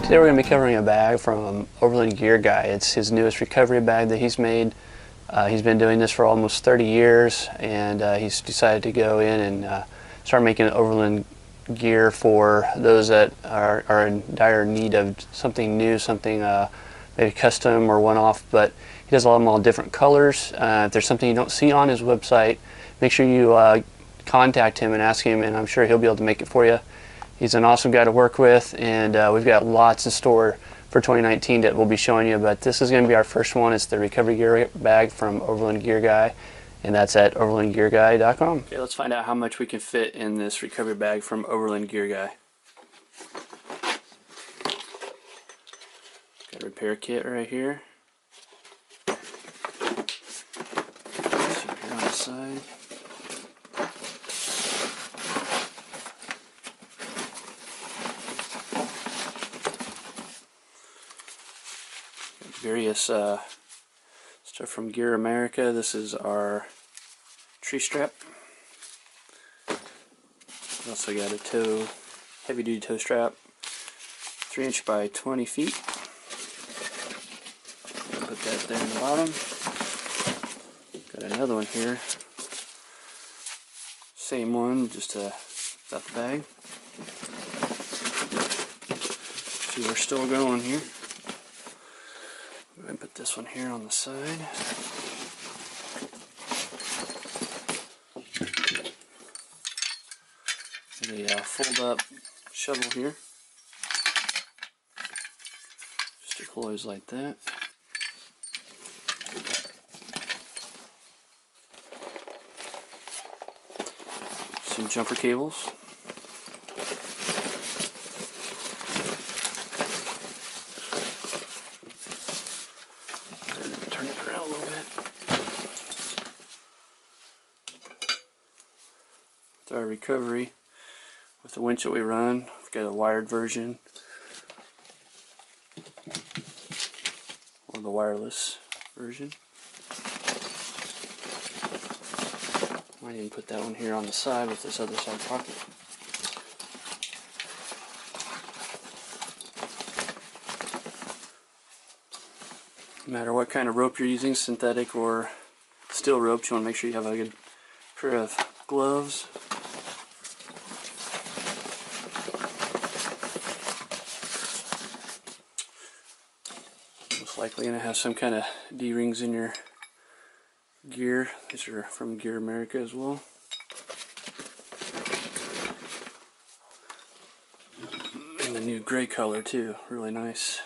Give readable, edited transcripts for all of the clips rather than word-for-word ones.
Today we're going to be covering a bag from OverlandGearGuy. It's his newest recovery bag that he's made. He's been doing this for almost 30 years, and he's decided to go in and start making overland gear for those that are in dire need of something new, something maybe custom or one-off, but he does a lot of them all different colors. If there's something you don't see on his website, make sure you contact him and ask him, and I'm sure he'll be able to make it for you. He's an awesome guy to work with, and we've got lots in store for 2019 that we'll be showing you, but this is going to be our first one. It's the recovery gear bag from OverlandGearGuy, and that's at OverlandGearGuy.com. Okay, let's find out how much we can fit in this recovery bag from OverlandGearGuy. Got a repair kit right here. Here on the side. Various stuff from Gear America. This is our tree strap. We also got a heavy duty toe strap, 3" by 20 feet. Put that there in the bottom. Got another one here. Same one, just without the bag. See, we're still going here. Go ahead and put this one here on the side. And a fold-up shovel here. Just deploys like that. Some jumper cables. Turn it around a little bit. With our recovery, with the winch that we run, we've got a wired version or the wireless version. Might even put that one here on the side with this other side pocket. No matter what kind of rope you're using, synthetic or steel ropes, you want to make sure you have a good pair of gloves. Most likely going to have some kind of D-rings in your gear. These are from Gear America as well. And the new gray color too, really nice.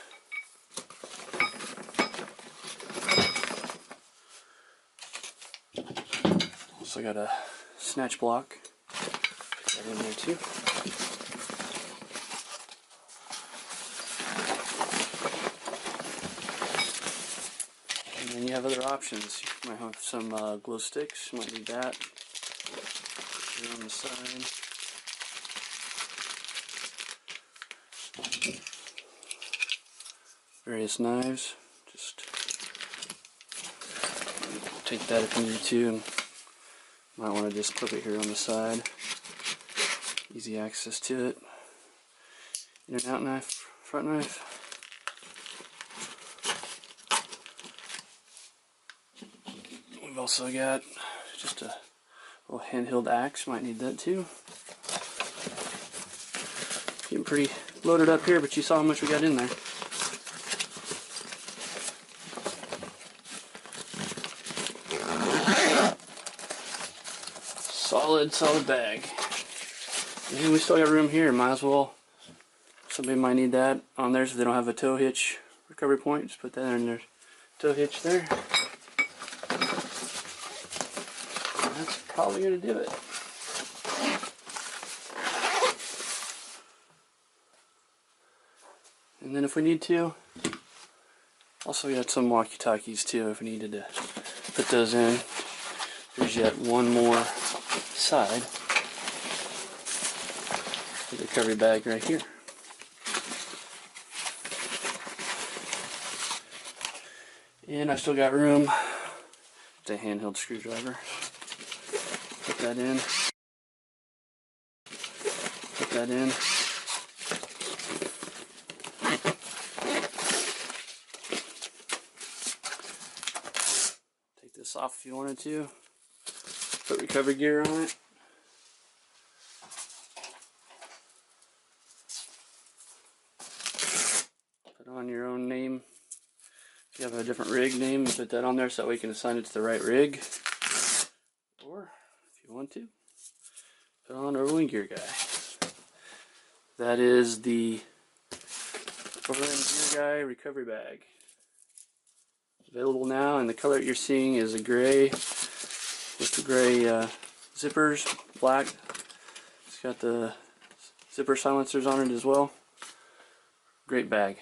Also got a Snatch Block. Put that in there too. And then you have other options. You might have some glow sticks. You might need that. Here on the side. Various knives. Just take that if you need to. And might want to just clip it here on the side. Easy access to it. In and out knife, front knife. We've also got just a little handheld axe. Might need that too. Getting pretty loaded up here, but you saw how much we got in there. Solid bag. And we still got room here. Might as well. Somebody might need that on there, so they don't have a tow hitch recovery point. Just put that in their tow hitch there. And that's probably going to do it. And then if we need to, also got some walkie-talkies too if we needed to put those in. There's yet one more side. The recovery bag right here. And I still got room. It's a handheld screwdriver. Put that in. Put that in. off if you wanted to. Put recovery gear on it. Put on your own name. If you have a different rig name, put that on there so we can assign it to the right rig. Or, if you want to, put on OverlandGearGuy. That is the OverlandGearGuy recovery bag. Available now, and the color you're seeing is a gray with the gray zippers, black. It's got the zipper silencers on it as well. Great bag.